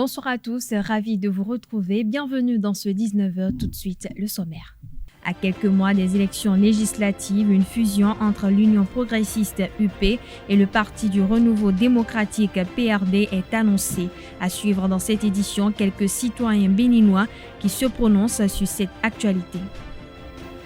Bonsoir à tous, ravi de vous retrouver. Bienvenue dans ce 19h, tout de suite le sommaire. À quelques mois des élections législatives, une fusion entre l'Union progressiste UP et le Parti du renouveau démocratique PRD est annoncée. À suivre dans cette édition, quelques citoyens béninois qui se prononcent sur cette actualité.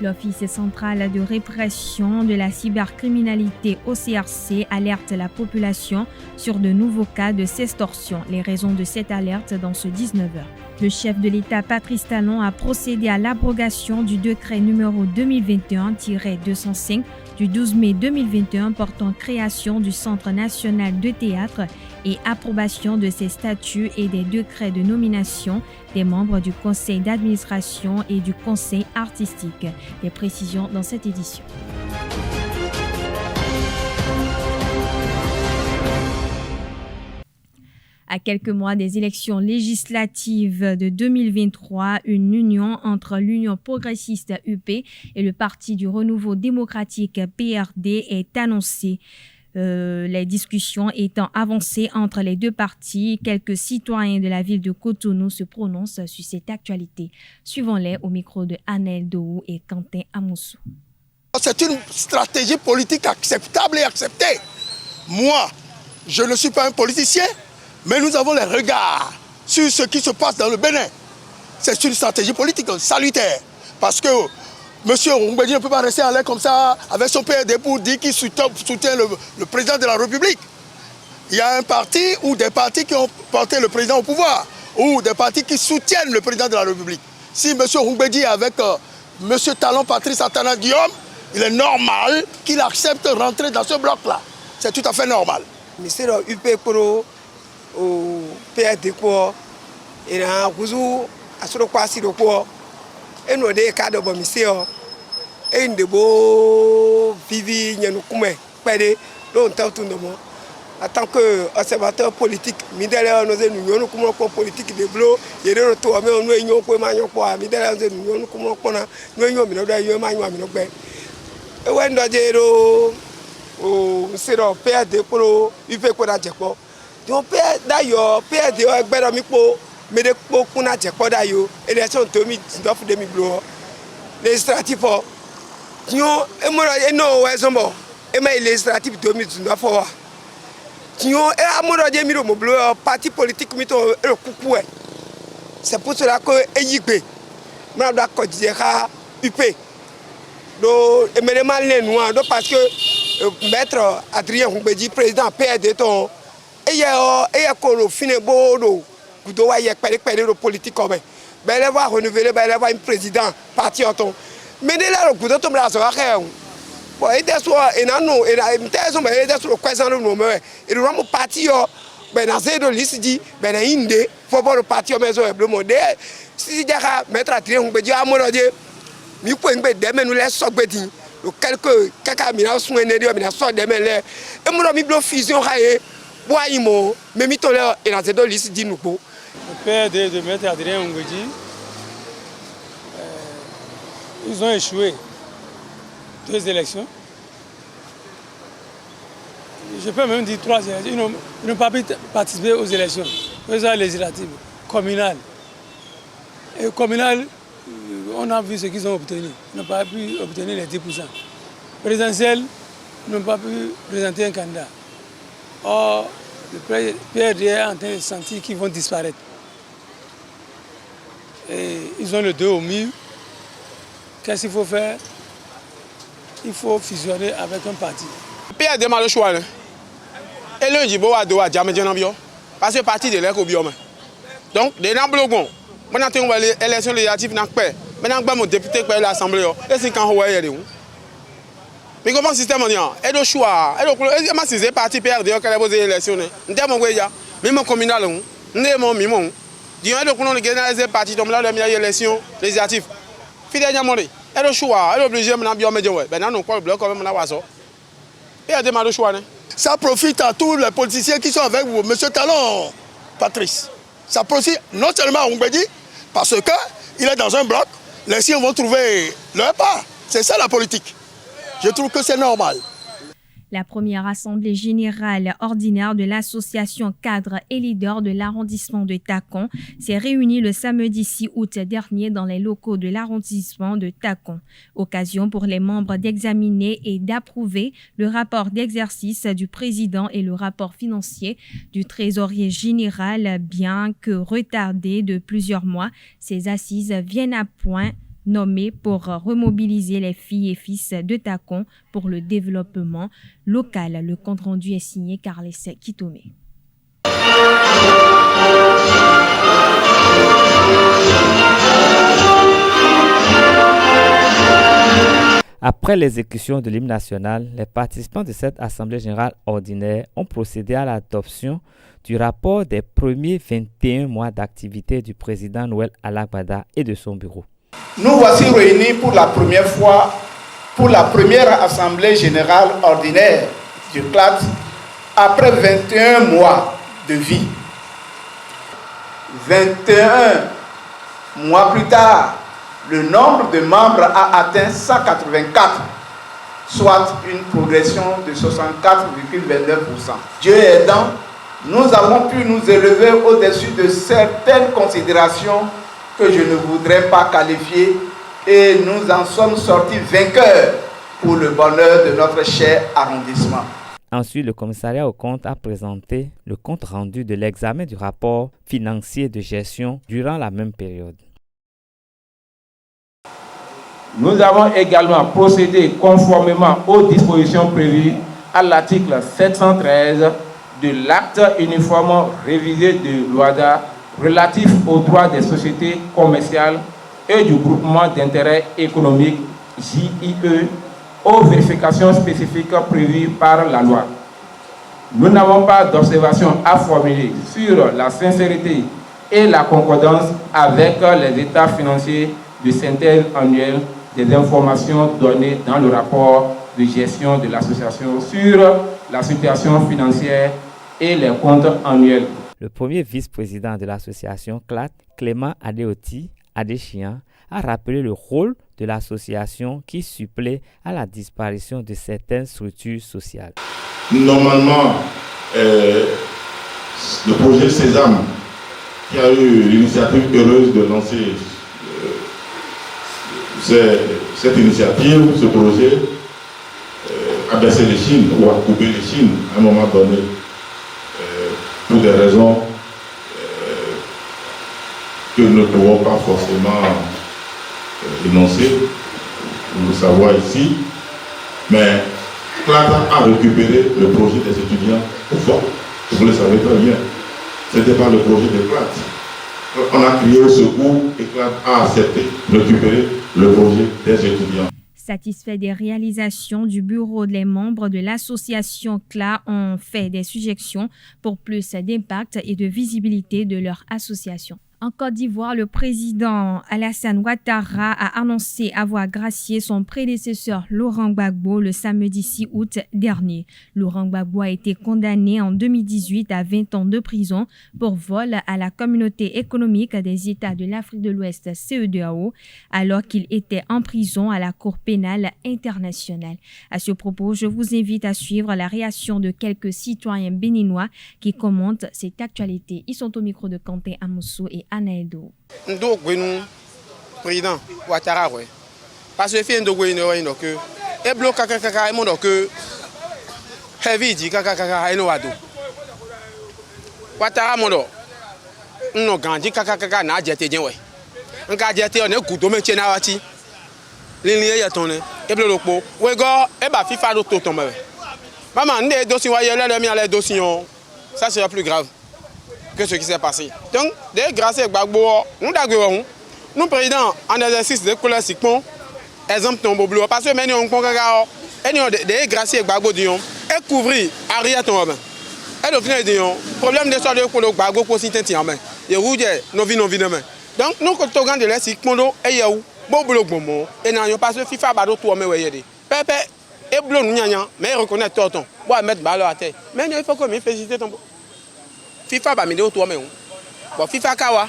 L'Office central de répression de la cybercriminalité OCRC alerte la population sur de nouveaux cas de sextorsion. Les raisons de cette alerte dans ce 19h. Le chef de l'État Patrice Talon a procédé à l'abrogation du décret numéro 2021-205 du 12 mai 2021 portant création du Centre national de théâtre et approbation de ses statuts et des décrets de nomination des membres du conseil d'administration et du conseil artistique. Les précisions dans cette édition. À quelques mois des élections législatives de 2023, une union entre l'Union progressiste UP et le Parti du renouveau démocratique PRD est annoncée. Les discussions étant avancées entre les deux partis, quelques citoyens de la ville de Cotonou se prononcent sur cette actualité. Suivons-les au micro de Anel Dohou et Quentin Amoussou. C'est une stratégie politique acceptable et acceptée. Moi, je ne suis pas un politicien, mais nous avons les regards sur ce qui se passe dans le Bénin. C'est une stratégie politique salutaire. Parce que M. Roumbédi ne peut pas rester en l'air comme ça avec son PRD pour dire qu'il soutient le président de la République. Il y a un parti ou des partis qui ont porté le président au pouvoir, ou des partis qui soutiennent le président de la République. Si M. Roumbédi est avec M. Talon Patrice Atana Guillaume, il est normal qu'il accepte de rentrer dans ce bloc-là. C'est tout à fait normal. Monsieur UP Pro au PRD quoi et na kuzu asuro kwasi do quoi et nous des cadres de monsieur et une de beau vivi nyanu kume pede donc tout le monde en tant que observateur politique midele nous nous comme politique de blo et de to mais nous union ko ma nyon ko midele nous comme ko na nous union mi no da yo ma nyon mi no gbe e we ndo je ro o monsieur PRD Pro UP ko da je ko donc d'ailleurs PRD ẹgbẹ́rọ mi po médecpo kuna jẹ́pọ̀ d'ailleurs élection 2019 2020 législatif tiɲo emoro eno ẹsọmọ eme législatif 2019 wa tiɲo amoro je mi ro mo blo parti politique mi to ero kuku ẹ c'est pour cela que eyigbe ma do akọjije ka UP do emelema lenu do parce que maître Adrien Roumbédi président PRD ton et qu'on finit beau kudo wa ye pere politique comme ben les voir renouveler ben les voir un président parti auton mais de là le kudo to bla so wa ke bon et des soit et non et m'teso ben et des soit question no me et le ramo parti yo ben na zedo liste dit ben na inde faut voir le parti mais so le monde si jaka mettre à tirer on be di amoro de mi ko ngbe de menu les so gbedi quelques kaka mi na sun ene de mi na so de men le e mo mi blo fusion haye. Le PRD de M. Adrien Roumbédi, ils ont échoué 2 élections. Je peux même dire 3 élections. Ils n'ont pas pu participer aux élections législatives, communales. Et communales, on a vu ce qu'ils ont obtenu. Ils n'ont pas pu obtenir les 10%. Présidentielles, ils n'ont pas pu présenter un candidat. Or, le PRD est en train de sentir qu'ils vont disparaître. Et ils ont le dos au mur. Qu'est-ce qu'il faut faire? Il faut fusionner avec un parti. Le PRD a le choix. Et le Jibo a doit jamais dire non. Parce que le parti de l'éco biome. Donc, les Namblogon, maintenant, on va l'élection législative dans le pays. Maintenant, mon député pour l'Assemblée. Et c'est quand on va y aller. Mais comment le système dit? Et le choix, et le parti PRD qui a posé l'élection. Nous avons dit, même communal, nous avons dit, nous avons dit, le parti qui a mis l'élection législative. Finalement, et le choix, et l'obligé, nous avons dit, maintenant, nous avons le bloc, comme nous avons PRD a le choix. Ça profite à tous les politiciens qui sont avec vous, M. Talon, Patrice. Ça profite non seulement à Roumbédi, parce qu'il est dans un bloc, les siens vont trouver leur part. C'est ça la politique. Je trouve que c'est normal. La première assemblée générale ordinaire de l'association cadre et leader de l'arrondissement de Takon s'est réunie le samedi 6 août dernier dans les locaux de l'arrondissement de Takon. Occasion pour les membres d'examiner et d'approuver le rapport d'exercice du président et le rapport financier du trésorier général, bien que retardés de plusieurs mois. Ces assises viennent à point nommé pour remobiliser les filles et fils de Takon pour le développement local. Le compte-rendu est signé Carles Kitome. Après l'exécution de l'hymne national, les participants de cette Assemblée générale ordinaire ont procédé à l'adoption du rapport des premiers 21 mois d'activité du président Noël Alagbada et de son bureau. Nous voici réunis pour la première fois pour la première Assemblée générale ordinaire du CLAT après 21 mois de vie. 21 mois plus tard, le nombre de membres a atteint 184, soit une progression de 64,29%. Dieu aidant, nous avons pu nous élever au-dessus de certaines considérations que je ne voudrais pas qualifier, et nous en sommes sortis vainqueurs pour le bonheur de notre cher arrondissement. Ensuite, le commissariat aux comptes a présenté le compte rendu de l'examen du rapport financier de gestion durant la même période. Nous avons également procédé conformément aux dispositions prévues à l'article 713 de l'acte uniforme révisé de l'OADA relatif aux droits des sociétés commerciales et du groupement d'intérêt économique JIE aux vérifications spécifiques prévues par la loi. Nous n'avons pas d'observation à formuler sur la sincérité et la concordance avec les états financiers de synthèse annuelle des informations données dans le rapport de gestion de l'association sur la situation financière et les comptes annuels. Le premier vice-président de l'association CLAT, Clément Adeoti Adéchian, a rappelé le rôle de l'association qui supplée à la disparition de certaines structures sociales. Normalement, le projet Sésame, qui a eu l'initiative heureuse de lancer cette initiative, ce projet, a baissé les chines ou a coupé les chines à un moment donné, pour des raisons que nous ne pouvons pas forcément énoncer, nous le savons ici, mais CLAT a récupéré le projet des étudiants au fond. Vous le savez très bien, ce n'était pas le projet de CLAT. On a crié au secours et CLAT a accepté de récupérer le projet des étudiants. Satisfaits des réalisations du bureau, les membres de l'association CLA ont fait des suggestions pour plus d'impact et de visibilité de leur association. En Côte d'Ivoire, le président Alassane Ouattara a annoncé avoir gracié son prédécesseur Laurent Gbagbo le samedi 6 août dernier. Laurent Gbagbo a été condamné en 2018 à 20 ans de prison pour vol à la communauté économique des États de l'Afrique de l'Ouest CEDEAO alors qu'il était en prison à la Cour pénale internationale. À ce propos, je vous invite à suivre la réaction de quelques citoyens béninois qui commentent cette actualité. Ils sont au micro de Quentin Amoussou et Anaedo. Ndo gwenu président Ouattara ouais. Parce que fait ndo gwenu que e blo kaka e mondo que heavy di kaka eno wado. Ouattara mondo no gandi kaka na jete den ouais. Nka jete on e gudo me chena wati. Linliye ya tonne e blo lopo we go e ba FIFA do to tombe. Maman ndé dossier wa yele le mi ale dossier ça sera plus grave que ce qui s'est passé. Donc, grâce à Gbagbo, nous présidents en exercice de classique, exemple ton bleu parce que maintenant on congaga et grâce à Gbagbo dion et couvrir arrière ton homme. Et le final dion problème de soit de pour le Gbagbo pour s'intéresser en main. Et rouge non vie demain. Donc nous quand on regarde les cycles et yaou bon bleu bon et non parce que FIFA bado tout mais ouais pépé et bleu nous mais reconnaître tonton. Moi mettre balle à terre. Mais il faut que me féliciter ton FIFA ba mi de to me bo FIFA kawa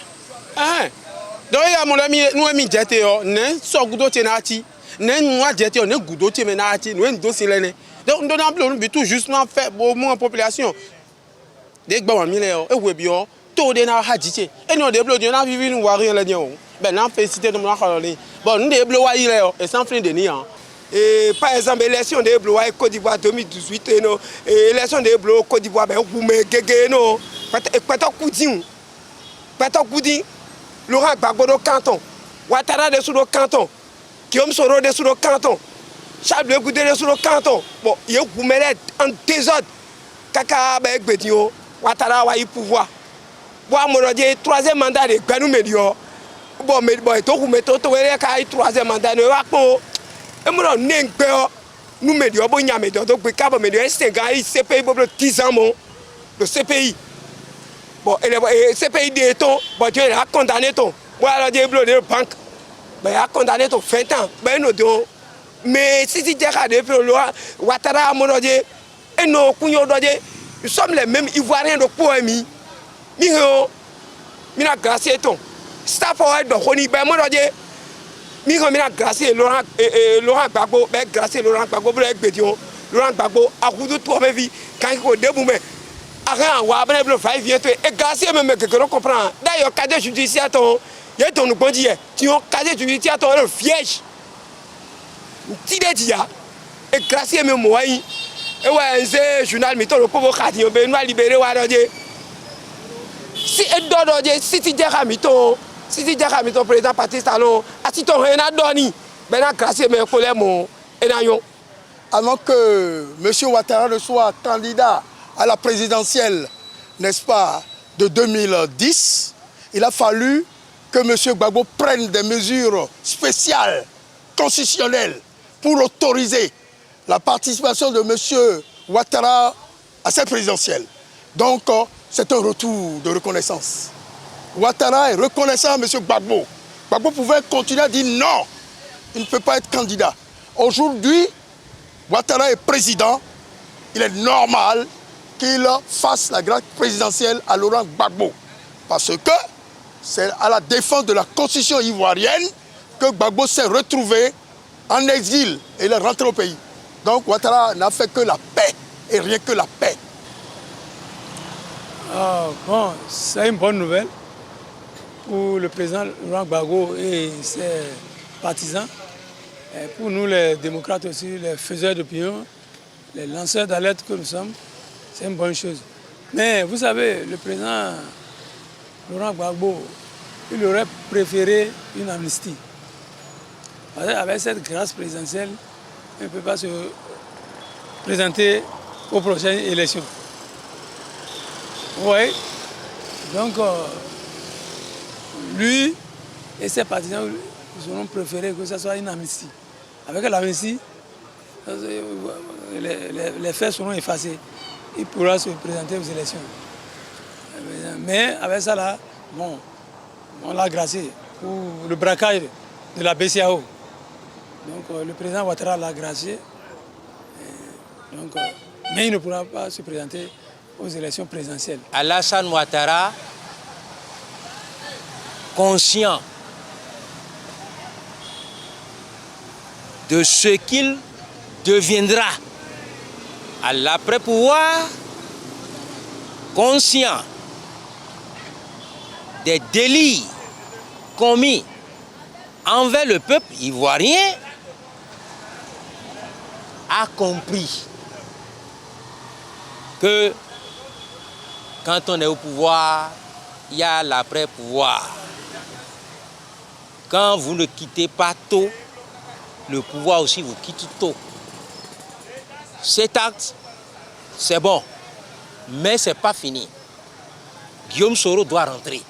donc ya mon ami nous mi jete yo ne so gudo te na ati ne nwa jete yo ne gudo te me na ati no ndo silene Donc nous donnons tout justement fait au moins population. Des gars mi le e we bio to de na hajije. Et nous déblo de na vivi nous voir rien la dio. Ben na féliciter de moi xoloni. Bon nous déblo wa yi le et sans fin de ni hein. Et par exemple élection de Blois Côte d'Ivoire 2018 no élection de Blois Côte d'Ivoire ben vous me gege no pata koudin Laurent Gbagbo do canton Ouattara de sous le canton Guillaume Soro de sous le canton Charles Blé Goudé de sous le canton bon il vous met en désordre kaka ben gbedin Ouattara wa y pouvoir bon mon dire troisième mandat de Gbanou Medio bon mais bon to vous metto to wele ka troisième mandat no wa po et moi nous mettons bon nyame donc câble medio c'est gars il CPI pour 10 ans mon le CPI bon et CPI de ton bon tu a condamné ton voilà des blocs de banque ben a condamné ton 20 ans ben nous donc mais si tu déjà de loi Ouattara mon dire et non kunyo doje nous sommes les mêmes ivoiriens de poemi mi na gracier ton staff au de honi ben mon dire mi ko mi na gracier Laurent Gbagbo ben gracier Laurent Gbagbo pour Gbedion Laurent Gbagbo a kudu to me vie quand il ko debout mais arrêt wa ben le va vient et gracier même que on comprend d'ailleurs cadre judiciaire ton y a ton bon dire tu on cadre judiciaire ton le fiège ti de dia et gracier même moi et ouais c'est journal mettons le pauvre radio ben nous libérer wa doje si et doje si ti déjà mettons si tu déjà mis ton président Patrice Talon, si ton rien à donner, ben la grâce mes collègues et n'ayons. Avant que M. Ouattara ne soit candidat à la présidentielle, n'est-ce pas, de 2010, il a fallu que M. Gbagbo prenne des mesures spéciales, constitutionnelles, pour autoriser la participation de M. Ouattara à cette présidentielle. Donc, c'est un retour de reconnaissance. Ouattara est reconnaissant à M. Gbagbo. Gbagbo pouvait continuer à dire non, il ne peut pas être candidat. Aujourd'hui, Ouattara est président. Il est normal qu'il fasse la grâce présidentielle à Laurent Gbagbo. Parce que c'est à la défense de la constitution ivoirienne que Gbagbo s'est retrouvé en exil et il est rentré au pays. Donc Ouattara n'a fait que la paix et rien que la paix. Bon, c'est une bonne nouvelle pour le président Laurent Gbagbo et ses partisans. Et pour nous les démocrates aussi, les faiseurs d'opinion, les lanceurs d'alerte que nous sommes, c'est une bonne chose. Mais vous savez, le président Laurent Gbagbo, il aurait préféré une amnistie. Parce qu'avec cette grâce présidentielle, il ne peut pas se présenter aux prochaines élections. Oui. Donc, lui et ses partisans, ils auront préféré que ce soit une amnistie. Avec l'amnistie, les faits seront effacés. Il pourra se présenter aux élections. Mais avec ça, là, bon, on l'a gracié pour le braquage de la BCAO. Donc le président Ouattara l'a gracié. Donc, mais il ne pourra pas se présenter aux élections présidentielles. Alassane Ouattara, conscient de ce qu'il deviendra à l'après-pouvoir, conscient des délits commis envers le peuple ivoirien, a compris que quand on est au pouvoir, il y a l'après-pouvoir. Quand vous ne quittez pas tôt, le pouvoir aussi vous quitte tôt. Cet acte, c'est bon, mais ce n'est pas fini. Guillaume Soro doit rentrer.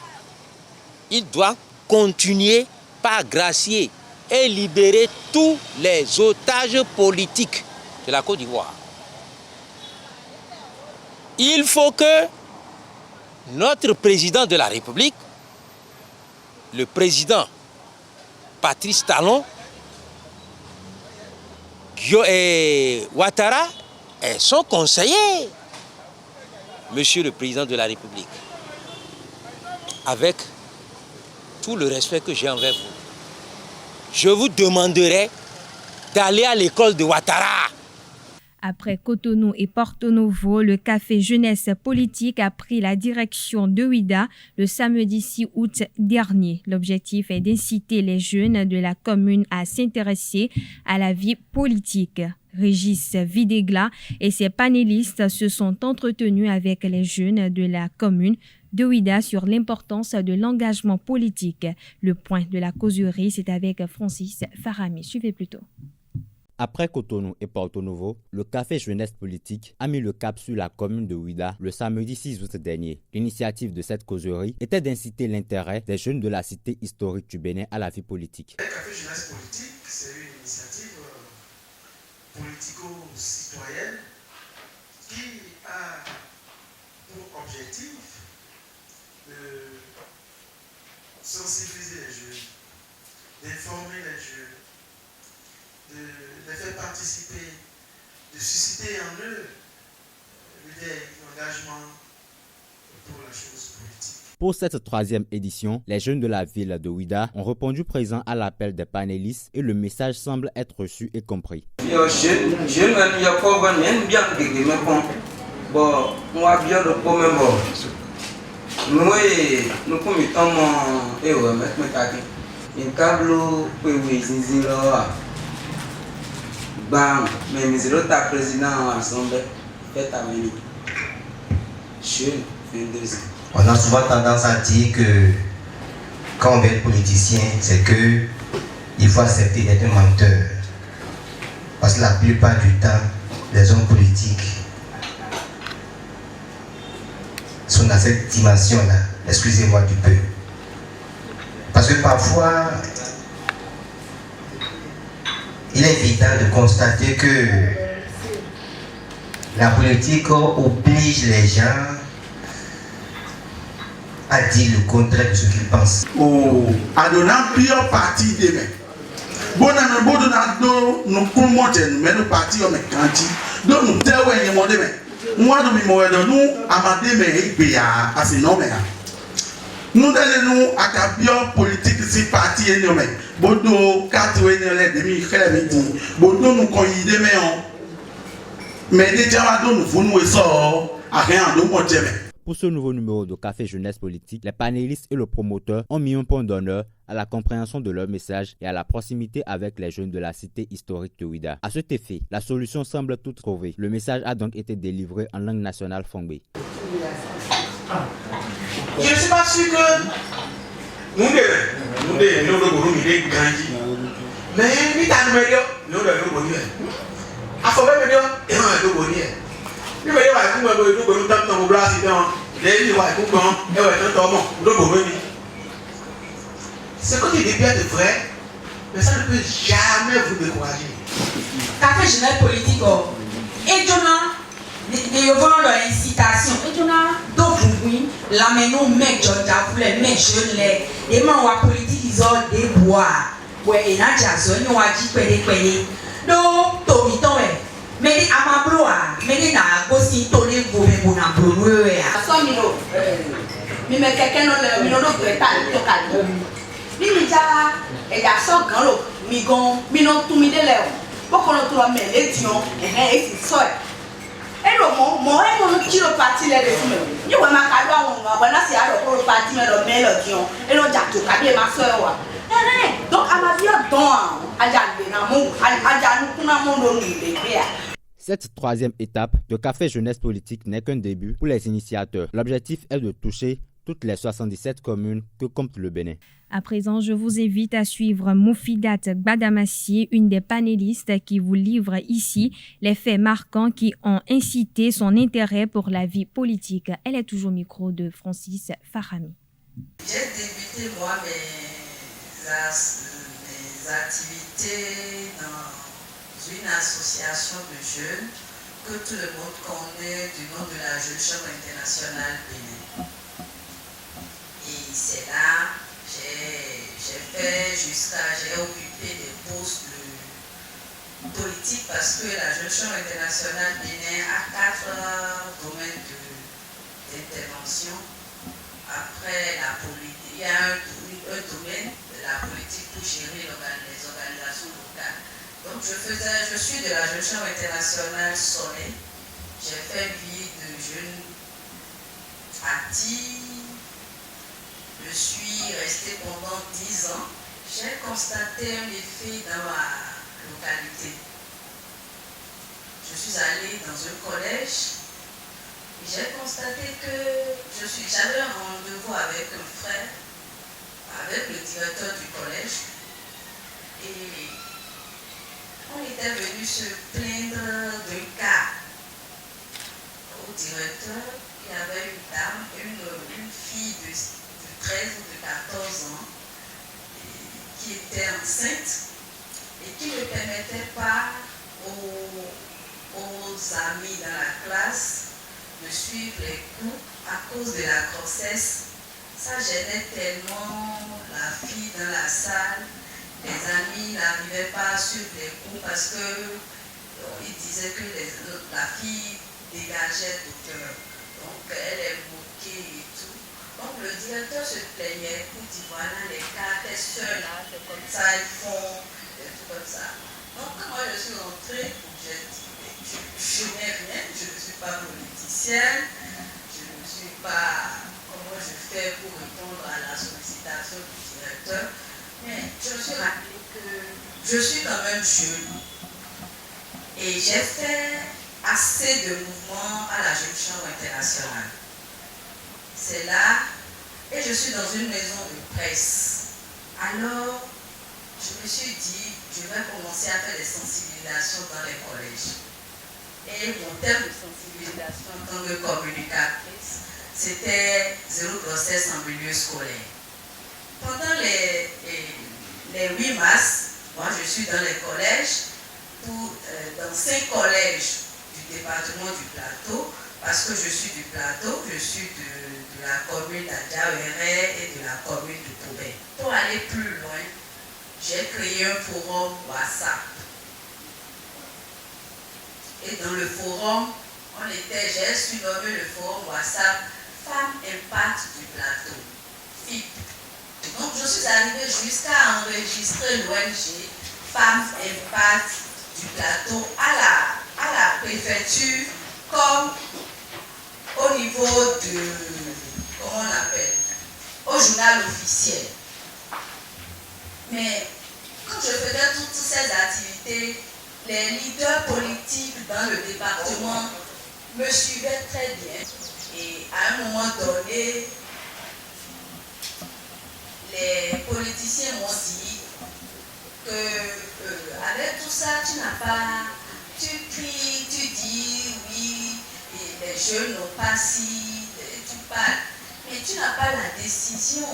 Il doit continuer par gracier et libérer tous les otages politiques de la Côte d'Ivoire. Il faut que notre président de la République, le président Patrice Talon, et Ouattara et son conseiller, Monsieur le Président de la République, avec tout le respect que j'ai envers vous, je vous demanderai d'aller à l'école de Ouattara. Après Cotonou et Porto Novo, le café jeunesse politique a pris la direction de Ouida le samedi 6 août dernier. L'objectif est d'inciter les jeunes de la commune à s'intéresser à la vie politique. Régis Videgla et ses panélistes se sont entretenus avec les jeunes de la commune de Ouida sur l'importance de l'engagement politique. Le point de la causerie, c'est avec Francis Farami. Suivez plutôt. Après Cotonou et Porto Novo, le café jeunesse politique a mis le cap sur la commune de Ouida le samedi 6 août dernier. L'initiative de cette causerie était d'inciter l'intérêt des jeunes de la cité historique du Bénin à la vie politique. Le café jeunesse politique, c'est une initiative politico-citoyenne qui a pour objectif de sensibiliser les jeunes, d'informer les jeunes, de les faire participer, de susciter en eux l'engagement pour la chose politique. Pour cette troisième édition, les jeunes de la ville de Ouida ont répondu présent à l'appel des panélistes et le message semble être reçu et compris. On a souvent tendance à dire que quand on veut être politicien, c'est que il faut accepter d'être un menteur. Parce que la plupart du temps, les hommes politiques sont dans cette dimension-là, excusez-moi du peu. Parce que parfois, il est évident de constater que la politique oblige les gens à dire le contraire de ce qu'ils pensent. À donner plusieurs parties demain. Bon, nous pouvons mais nous partis au Mekanti. Donc nous devons demain. Moi, nous à ces noms. Nous devons à plusieurs politiques si partis et nommés. Bodo 4 demi midi. Bodo nous connaissons demain. Mais déjà, nous voulons sort à rien de mon demain. Pour ce nouveau numéro de Café Jeunesse Politique, les panélistes et le promoteur ont mis un point d'honneur à la compréhension de leur message et à la proximité avec les jeunes de la cité historique de Ouida. À cet effet, la solution semble toute trouvée. Le message a donc été délivré en langue nationale Fongbe. Je ne suis pas sûr que nous devons grandir. Mais nous devons ce que tu dis bien de vrai, mais ça ne peut jamais vous décourager. Café jeunesse politique, et de vendre leur incitation, et donc oui, la maison mec les mecs jeunes les membres politique ils ont des bois, ouais et n'a jason nous a dit que donc tomiton mais à ma bloa mais na gosi toné gobe bona blowe ya so mino mi me keke no le mi no do greta to kali ni mi ja e ja so gan lo mi gon mi no tu mi de le o ko no to me le tion e si so e lo mo e mo no kilo party le de me ni we ma ka do awon ma bona si aro ko party me lo tion e lo ja to ka bi ma so e wa donc à ma vie don aja be na mo aja nu kuna mo do ni be ya. Cette troisième étape de Café Jeunesse Politique n'est qu'un début pour les initiateurs. L'objectif est de toucher toutes les 77 communes que compte le Bénin. À présent, je vous invite à suivre Moufidat Gbadamassi, une des panélistes qui vous livre ici les faits marquants qui ont incité son intérêt pour la vie politique. Elle est toujours au micro de Francis Farami. J'ai débuté moi mes activités dans une association de jeunes que tout le monde connaît du nom de la Jeune Chambre internationale Bénin. Et c'est là j'ai occupé des postes politiques parce que la Jeune Chambre internationale Bénin a 4 domaines d'intervention. Après la politique, il y a un domaine de la politique pour gérer les organisations locales. Donc je suis de la Jeune Chambre internationale Soleil. J'ai fait vie de jeune active. Je suis restée pendant 10 ans. J'ai constaté un effet dans ma localité. Je suis allée dans un collège et j'ai constaté que j'avais un rendez-vous avec un frère, avec le directeur du collège. Et on était venu se plaindre d'un cas au directeur. Il y avait une dame, une fille de 13 ou de 14 ans qui était enceinte et qui ne permettait pas aux amis dans la classe de suivre les cours à cause de la grossesse. Ça gênait tellement la fille dans la salle. Les amis n'arrivaient pas à suivre les cours parce qu'ils disaient que la fille dégageait d'odeur. Donc elle est moquée et tout. Donc le directeur se plaignait, il dit voilà les cas, tes soeurs là, c'est comme ça, ils font des trucs comme ça. Donc quand moi je suis rentrée, j'ai dit je n'ai rien, je ne suis pas politicienne, je ne suis pas, comment je fais pour répondre à la sollicitation du directeur, mais je me suis rappelé que je suis quand même jeune et j'ai fait assez de mouvements à la Jeune Chambre internationale. C'est là, et je suis dans une maison de presse. Alors, je me suis dit, je vais commencer à faire des sensibilisations dans les collèges. Et mon thème de sensibilisation en tant que communicatrice, c'était zéro grossesse en milieu scolaire. Pendant les 8 mars, moi je suis dans les collèges, dans 5 collèges du département du Plateau, parce que je suis du Plateau, je suis de la commune d'Adjaouéré et de la commune de Poubé. Pour aller plus loin, j'ai créé un forum WhatsApp. Et dans le forum, j'ai surnommé le forum WhatsApp Femmes Impact du Plateau, FIP. Donc je suis arrivée jusqu'à enregistrer l'ONG Femmes Impact du Plateau à la préfecture comme au niveau de, comment on appelle, au journal officiel. Mais quand je faisais toutes ces activités, les leaders politiques dans le département me suivaient très bien. Et à un moment donné, les politiciens m'ont dit que avec tout ça, tu cries, tu dis oui, et les jeunes n'ont pas si, tu parles, mais tu n'as pas la décision.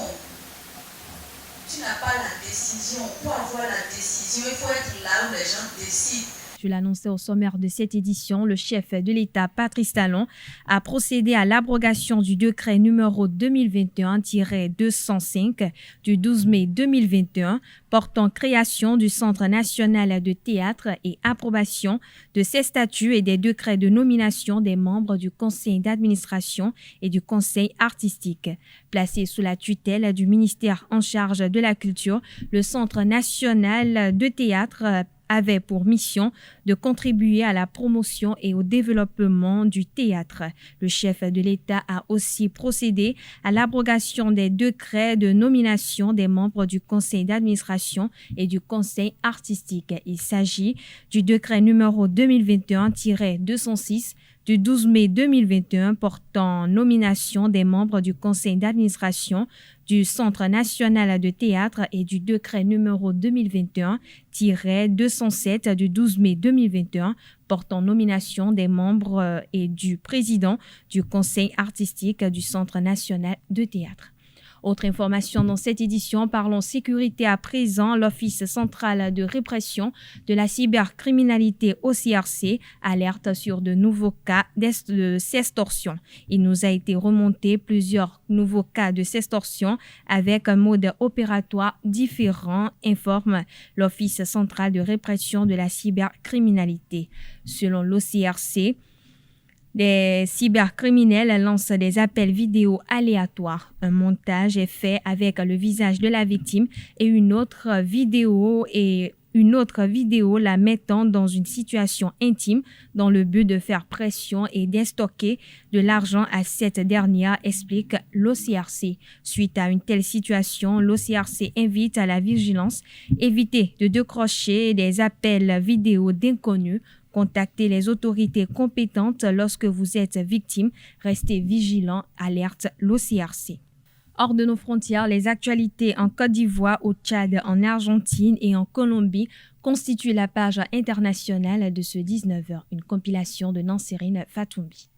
Tu n'as pas la décision. Pour avoir la décision, il faut être là où les gens décident. Je l'annonçais au sommaire de cette édition, le chef de l'État, Patrice Talon, a procédé à l'abrogation du décret numéro 2021-205 du 12 mai 2021 portant création du Centre national de théâtre et approbation de ses statuts et des décrets de nomination des membres du conseil d'administration et du conseil artistique. Placé sous la tutelle du ministère en charge de la culture, le Centre national de théâtre avait pour mission de contribuer à la promotion et au développement du théâtre. Le chef de l'État a aussi procédé à l'abrogation des décrets de nomination des membres du conseil d'administration et du conseil artistique. Il s'agit du décret numéro 2021-206 du 12 mai 2021 portant nomination des membres du conseil d'administration du Centre national de théâtre et du décret numéro 2021-207 du 12 mai 2021 portant nomination des membres et du président du conseil artistique du Centre national de théâtre. Autre information dans cette édition, parlons sécurité à présent. L'Office central de répression de la cybercriminalité OCRC alerte sur de nouveaux cas de sextorsion. Il nous a été remonté plusieurs nouveaux cas de sextorsion avec un mode opératoire différent, informe l'Office central de répression de la cybercriminalité. Selon l'OCRC, des cybercriminels lancent des appels vidéo aléatoires. Un montage est fait avec le visage de la victime et une autre vidéo est une autre vidéo la mettant dans une situation intime dans le but de faire pression et d'estoquer de l'argent à cette dernière, explique l'OCRC. Suite à une telle situation, l'OCRC invite à la vigilance, éviter de décrocher des appels vidéo d'inconnus, contactez les autorités compétentes lorsque vous êtes victime, restez vigilant, alerte l'OCRC. Hors de nos frontières, les actualités en Côte d'Ivoire, au Tchad, en Argentine et en Colombie constituent la page internationale de ce 19h, une compilation de Nansérine Fatoumbi.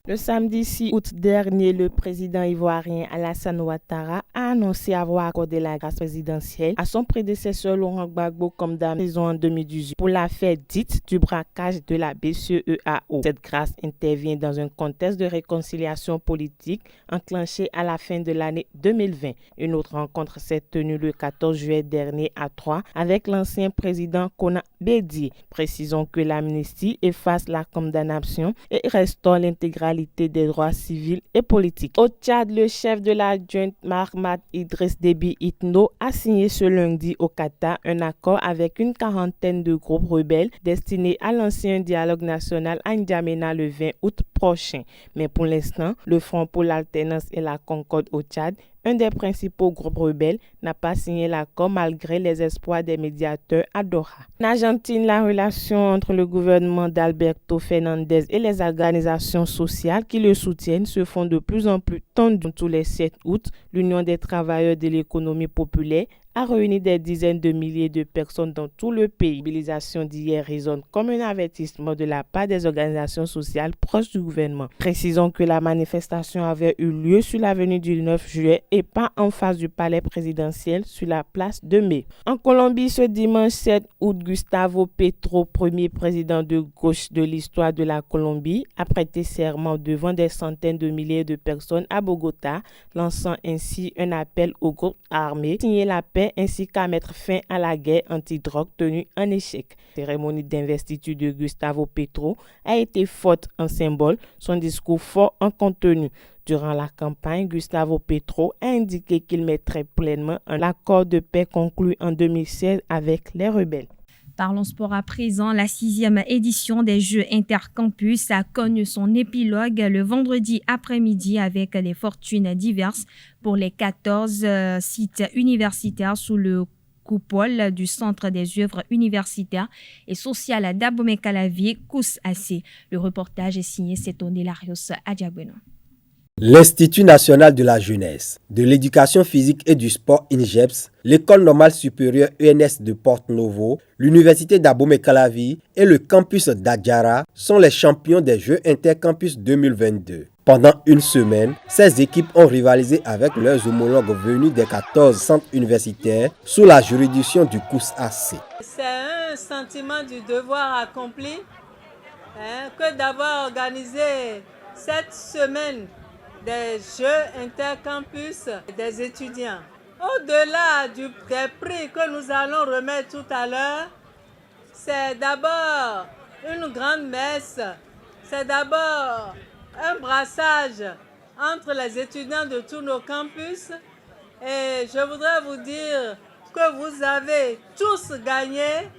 Le samedi 6 août dernier, le président ivoirien Alassane Ouattara a annoncé avoir accordé la grâce présidentielle à son prédécesseur Laurent Gbagbo comme d'armaison en 2018 pour l'affaire dite du braquage de la BCEAO. Cette grâce intervient dans un contexte de réconciliation politique enclenché à la fin de l'année 2020. Une autre rencontre s'est tenue le 14 juillet dernier à Troyes avec l'ancien président Kona Bédié. Précisons que l'amnistie efface la condamnation et restaure l'intégralité des droits civils et politiques. Au Tchad, le chef de la junte Mahamat Idriss Déby Itno a signé ce lundi au Qatar un accord avec une quarantaine de groupes rebelles destinés à lancer un dialogue national à N'Djamena le 20 août prochain. Mais pour l'instant, le Front pour l'alternance et la concorde au Tchad, un des principaux groupes rebelles, n'a pas signé l'accord malgré les espoirs des médiateurs à Doha. En Argentine, la relation entre le gouvernement d'Alberto Fernandez et les organisations sociales qui le soutiennent se font de plus en plus tendues. Tous les 7 août, l'Union des travailleurs de l'économie populaire a réuni des dizaines de milliers de personnes dans tout le pays. La mobilisation d'hier résonne comme un avertissement de la part des organisations sociales proches du gouvernement. Précisons que la manifestation avait eu lieu sur l'avenue du 9 juillet et pas en face du palais présidentiel sur la place de Mai. En Colombie, ce dimanche 7 août, Gustavo Petro, premier président de gauche de l'histoire de la Colombie, a prêté serment devant des centaines de milliers de personnes à Bogota, lançant ainsi un appel aux groupes armés, signer la paix ainsi qu'à mettre fin à la guerre anti-drogue tenue en échec. La cérémonie d'investiture de Gustavo Petro a été forte en symbole, son discours fort en contenu. Durant la campagne, Gustavo Petro a indiqué qu'il mettrait pleinement en accord de paix conclu en 2016 avec les rebelles. Parlons sport à présent. La 6e édition des Jeux Intercampus a connu son épilogue le vendredi après-midi avec des fortunes diverses pour les 14 sites universitaires sous le coupole du Centre des œuvres universitaires et sociales d'Abomey-Calavi, COUS-AC. Le reportage est signé Setone Larios Adjabueno. L'Institut national de la jeunesse, de l'éducation physique et du sport INJEPS, l'École normale supérieure ENS de Porto-Novo, l'Université d'Abomey-Calavi et le campus d'Adjara sont les champions des Jeux Intercampus 2022. Pendant une semaine, ces équipes ont rivalisé avec leurs homologues venus des 14 centres universitaires sous la juridiction du COUS-AC. C'est un sentiment du devoir accompli que d'avoir organisé cette semaine des Jeux Intercampus des étudiants. Au-delà des prix que nous allons remettre tout à l'heure, c'est d'abord une grande messe, c'est d'abord un brassage entre les étudiants de tous nos campus et je voudrais vous dire que vous avez tous gagné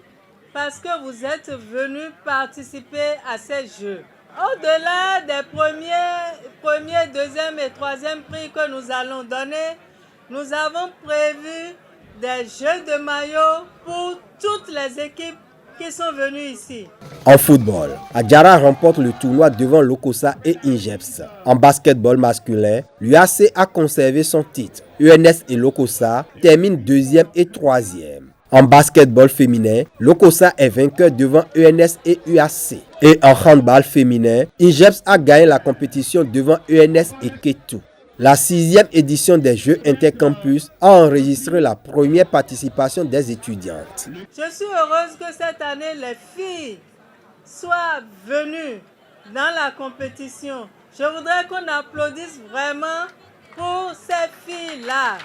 parce que vous êtes venus participer à ces Jeux. Au-delà des premiers, deuxième et troisième prix que nous allons donner, nous avons prévu des jeux de maillot pour toutes les équipes qui sont venues ici. En football, Adjara remporte le tournoi devant Lokossa et INJEPS. En basketball masculin, l'UAC a conservé son titre. UNS et Lokossa terminent 2e et 3e. En basketball féminin, Lokossa est vainqueur devant ENS et UAC. Et en handball féminin, INJEPS a gagné la compétition devant ENS et Ketu. La 6e édition des Jeux Intercampus a enregistré la première participation des étudiantes. Je suis heureuse que cette année, les filles soient venues dans la compétition. Je voudrais qu'on applaudisse vraiment pour ces filles-là.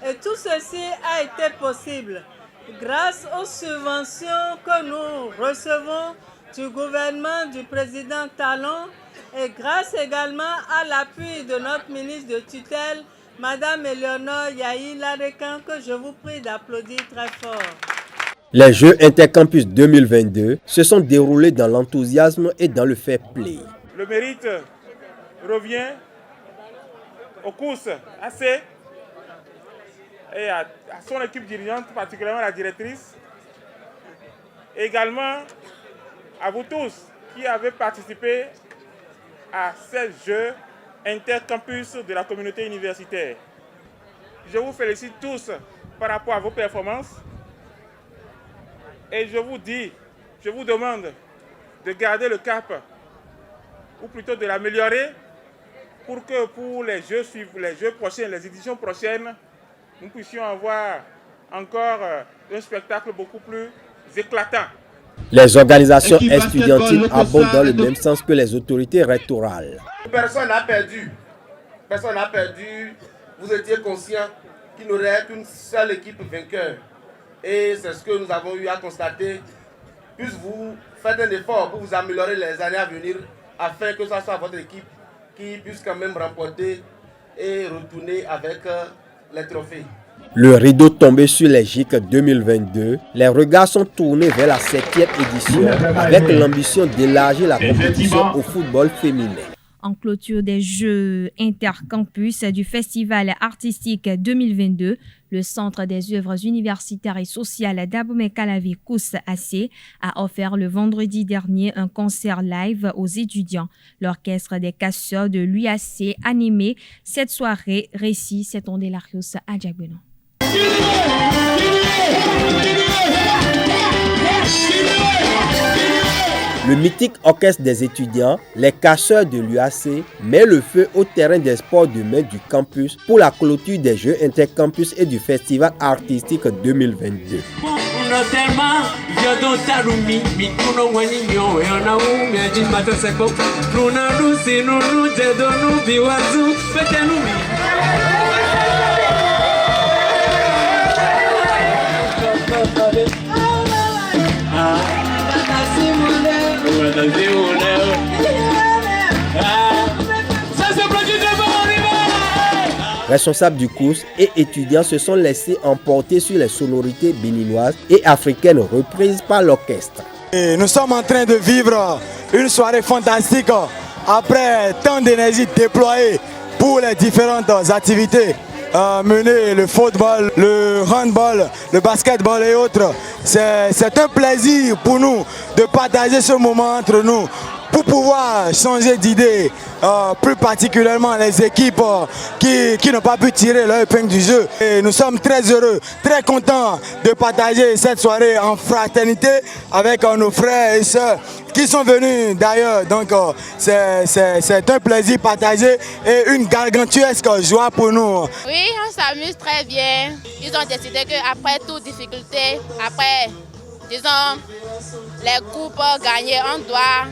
Et tout ceci a été possible grâce aux subventions que nous recevons du gouvernement du président Talon et grâce également à l'appui de notre ministre de tutelle, Madame Eleonore Yahi Ladekan, que je vous prie d'applaudir très fort. Les Jeux Intercampus 2022 se sont déroulés dans l'enthousiasme et dans le fair play. Le mérite revient au COUS AC et à son équipe dirigeante, particulièrement la directrice, et également à vous tous qui avez participé à ces Jeux Intercampus de la communauté universitaire. Je vous félicite tous par rapport à vos performances et je vous demande de garder le cap, ou plutôt de l'améliorer, pour que pour les Jeux suivants, les Jeux prochains, les éditions prochaines, nous puissions avoir encore un spectacle beaucoup plus éclatant. Les organisations estudiantiles abondent dans le même sens que les autorités rectorales. Personne n'a perdu. Personne n'a perdu. Vous étiez conscient qu'il n'y aurait qu'une seule équipe vainqueur. Et c'est ce que nous avons eu à constater. Plus vous faites un effort pour vous améliorer les années à venir, afin que ce soit votre équipe qui puisse quand même remporter et retourner avec les trophées. Le rideau tombé sur les JIC 2022, les regards sont tournés vers la 7e édition avec l'ambition d'élargir la compétition au football féminin. En clôture des Jeux Intercampus du Festival artistique 2022, le Centre des œuvres universitaires et sociales d'Abomey-Calavi COUS AC a offert le vendredi dernier un concert live aux étudiants. L'orchestre des casseurs de l'UAC animé cette soirée. Récit, c'est Ondelarius Adjagbenon. Le mythique orchestre des étudiants, les casseurs de l'UAC, met le feu au terrain des sports de main du campus pour la clôture des Jeux Intercampus et du Festival artistique 2022. Responsables du COUS et étudiants se sont laissés emporter sur les sonorités béninoises et africaines reprises par l'orchestre. Nous sommes en train de vivre une soirée fantastique après tant d'énergie déployée pour les différentes activités menées, le football, le handball, le basketball et autres. C'est un plaisir pour nous de partager ce moment entre nous pour pouvoir changer d'idée, plus particulièrement les équipes qui n'ont pas pu tirer leur épingle du jeu. Et nous sommes très heureux, très contents de partager cette soirée en fraternité avec nos frères et sœurs qui sont venus d'ailleurs. Donc c'est un plaisir partagé et une gargantuesque joie pour nous. Oui, on s'amuse très bien. Ils ont décidé qu'après toute difficulté, après, disons, les coupes gagnées, on doit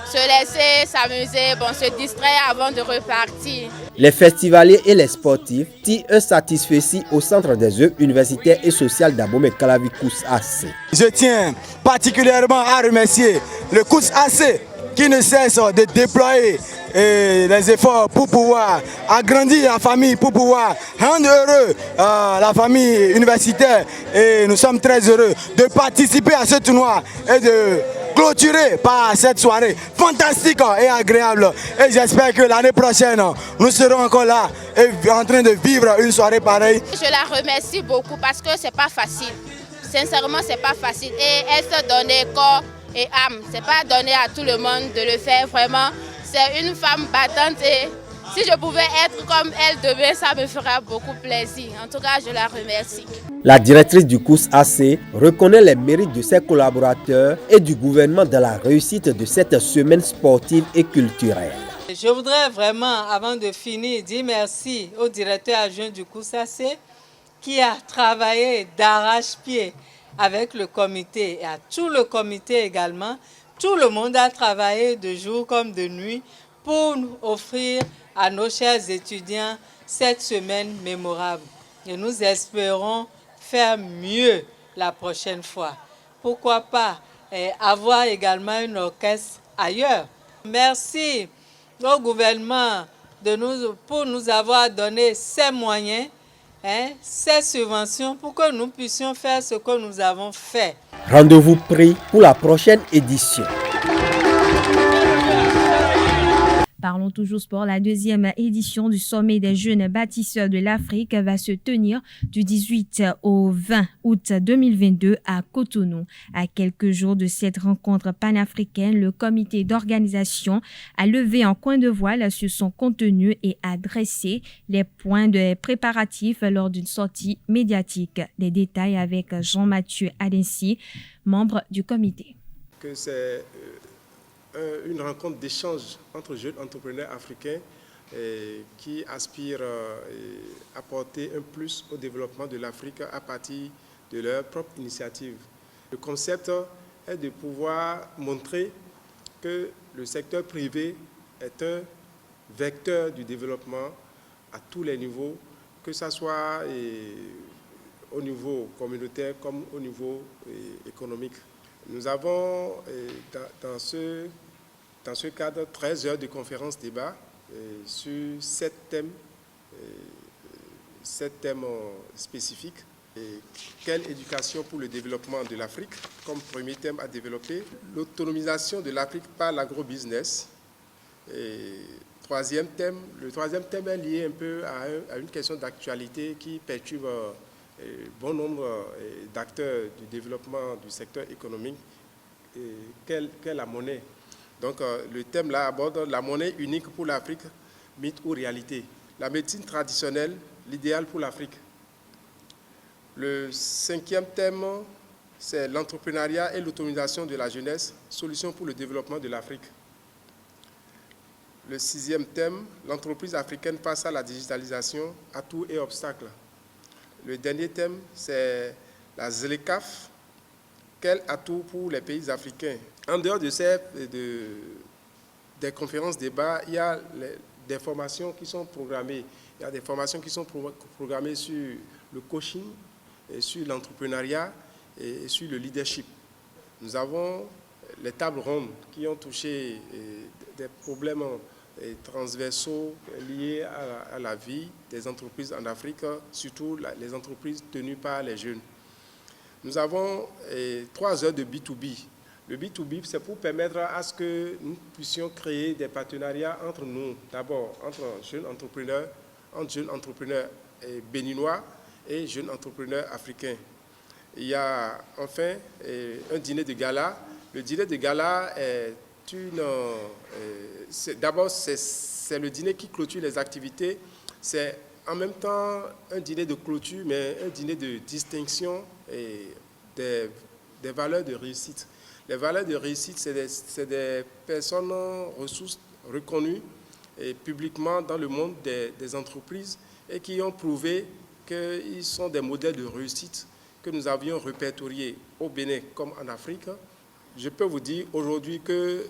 se laisser s'amuser, se distraire avant de repartir. Les festivaliers et les sportifs tirent un satisfait au Centre des œuvres universitaires et sociales d'Abomey-Calavi COUS AC. Je tiens particulièrement à remercier le COUS AC qui ne cesse de déployer les efforts pour pouvoir agrandir la famille, pour pouvoir rendre heureux la famille universitaire. Et nous sommes très heureux de participer à ce tournoi et de clôturer par cette soirée fantastique et agréable. Et j'espère que l'année prochaine, nous serons encore là et en train de vivre une soirée pareille. Je la remercie beaucoup parce que c'est pas facile. Sincèrement, c'est pas facile. Et elle se donne corps et âme. C'est pas donné à tout le monde de le faire vraiment. C'est une femme battante et si je pouvais être comme elle demain, ça me fera beaucoup plaisir. En tout cas, je la remercie. La directrice du COUS AC reconnaît les mérites de ses collaborateurs et du gouvernement dans la réussite de cette semaine sportive et culturelle. Je voudrais vraiment, avant de finir, dire merci au directeur adjoint du COUS AC qui a travaillé d'arrache-pied avec le comité et à tout le comité également. Tout le monde a travaillé de jour comme de nuit pour nous offrir à nos chers étudiants cette semaine mémorable. Et nous espérons faire mieux la prochaine fois. Pourquoi pas avoir également un orchestre ailleurs. Merci au gouvernement pour nous avoir donné ces moyens ces subventions pour que nous puissions faire ce que nous avons fait. Rendez-vous pris pour la prochaine édition. Parlons toujours sport. La deuxième édition du sommet des jeunes bâtisseurs de l'Afrique va se tenir du 18 au 20 août 2022 à Cotonou. À quelques jours de cette rencontre panafricaine, le comité d'organisation a levé un coin de voile sur son contenu et a dressé les points de préparatifs lors d'une sortie médiatique. Des détails avec Jean-Mathieu Adensi, membre du comité. Que c'est une rencontre d'échange entre jeunes entrepreneurs africains qui aspirent à apporter un plus au développement de l'Afrique à partir de leur propre initiative. Le concept est de pouvoir montrer que le secteur privé est un vecteur du développement à tous les niveaux, que ce soit au niveau communautaire comme au niveau économique. Nous avons dans ce cadre 13 heures de conférences débat sur 7 thèmes spécifiques. Quelle éducation pour le développement de l'Afrique comme premier thème à développer? L'autonomisation de l'Afrique par l'agro-business. Le troisième thème est lié un peu à une question d'actualité qui perturbe bon nombre d'acteurs du développement du secteur économique, qu'est la monnaie. Donc le thème là aborde la monnaie unique pour l'Afrique, mythe ou réalité. La médecine traditionnelle, l'idéal pour l'Afrique. Le cinquième thème, c'est l'entrepreneuriat et l'autonomisation de la jeunesse, solution pour le développement de l'Afrique. Le sixième thème, l'entreprise africaine face à la digitalisation, atouts et obstacles. Le dernier thème, c'est la ZLECAf. Quel atout pour les pays africains? En dehors de des conférences débats, il y a des formations qui sont programmées. Il y a des formations qui sont programmées sur le coaching, et sur l'entrepreneuriat et sur le leadership. Nous avons les tables rondes qui ont touché des problèmes transversaux liés à la vie des entreprises en Afrique, surtout les entreprises tenues par les jeunes. Nous avons 3 heures de B2B. Le B2B, c'est pour permettre à ce que nous puissions créer des partenariats entre nous, d'abord entre jeunes entrepreneurs béninois et jeunes entrepreneurs africains. Il y a enfin un dîner de gala. Le dîner de gala d'abord, c'est le dîner qui clôture les activités. C'est en même temps un dîner de clôture, mais un dîner de distinction et des valeurs de réussite. Les valeurs de réussite, c'est des personnes ressources reconnues publiquement dans le monde des entreprises et qui ont prouvé qu'ils sont des modèles de réussite que nous avions répertoriés au Bénin comme en Afrique. Je peux vous dire aujourd'hui que,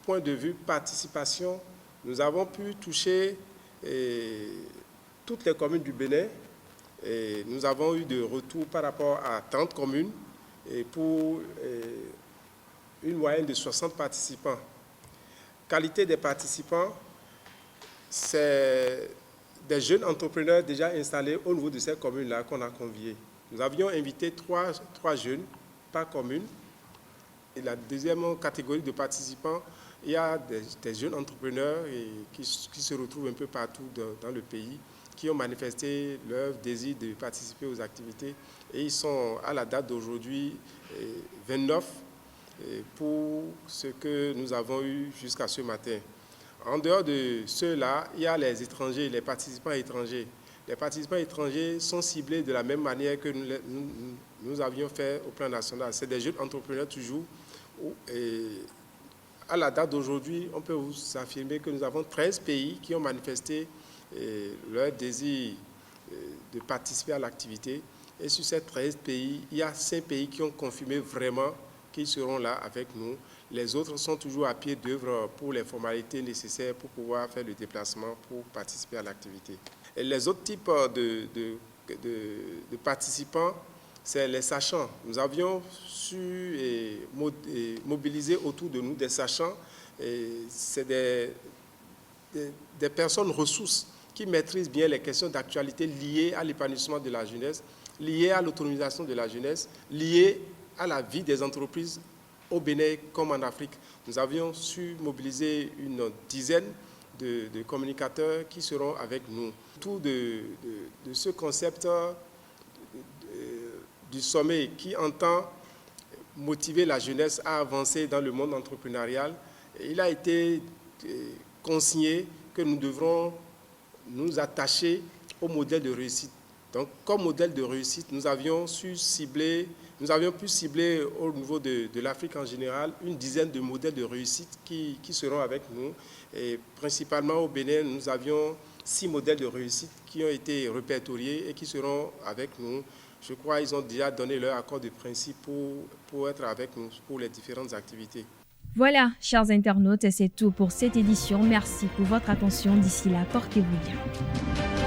point de vue participation, nous avons pu toucher toutes les communes du Bénin. Et nous avons eu de retours par rapport à 30 communes et pour une moyenne de 60 participants. Qualité des participants, c'est des jeunes entrepreneurs déjà installés au niveau de ces communes-là qu'on a conviés. Nous avions invité 3 jeunes par commune. Et la deuxième catégorie de participants, il y a des jeunes entrepreneurs qui se retrouvent un peu partout dans le pays, qui ont manifesté leur désir de participer aux activités. Et ils sont, à la date d'aujourd'hui, 29 pour ce que nous avons eu jusqu'à ce matin. En dehors de ceux-là, il y a les étrangers, les participants étrangers. Les participants étrangers sont ciblés de la même manière que nous avions fait au plan national. C'est des jeunes entrepreneurs toujours. Et à la date d'aujourd'hui, on peut vous affirmer que nous avons 13 pays qui ont manifesté leur désir de participer à l'activité. Et sur ces 13 pays, il y a 5 pays qui ont confirmé vraiment qu'ils seront là avec nous. Les autres sont toujours à pied d'œuvre pour les formalités nécessaires pour pouvoir faire le déplacement pour participer à l'activité. Et les autres types de participants, c'est les sachants. Nous avions su mobiliser autour de nous des sachants. C'est des personnes ressources qui maîtrisent bien les questions d'actualité liées à l'épanouissement de la jeunesse, liées à l'autonomisation de la jeunesse, liées à la vie des entreprises au Bénin comme en Afrique. Nous avions su mobiliser une dizaine de communicateurs qui seront avec nous. Tout de ce concept du sommet qui entend motiver la jeunesse à avancer dans le monde entrepreneurial, il a été consigné que nous devrons nous attacher au modèle de réussite. Donc, comme modèle de réussite, nous avions pu cibler au niveau de l'Afrique en général une dizaine de modèles de réussite qui seront avec nous. Et principalement au Bénin, nous avions 6 modèles de réussite qui ont été répertoriés et qui seront avec nous. Je crois qu'ils ont déjà donné leur accord de principe pour être avec nous pour les différentes activités. Voilà, chers internautes, c'est tout pour cette édition. Merci pour votre attention. D'ici là, portez-vous bien.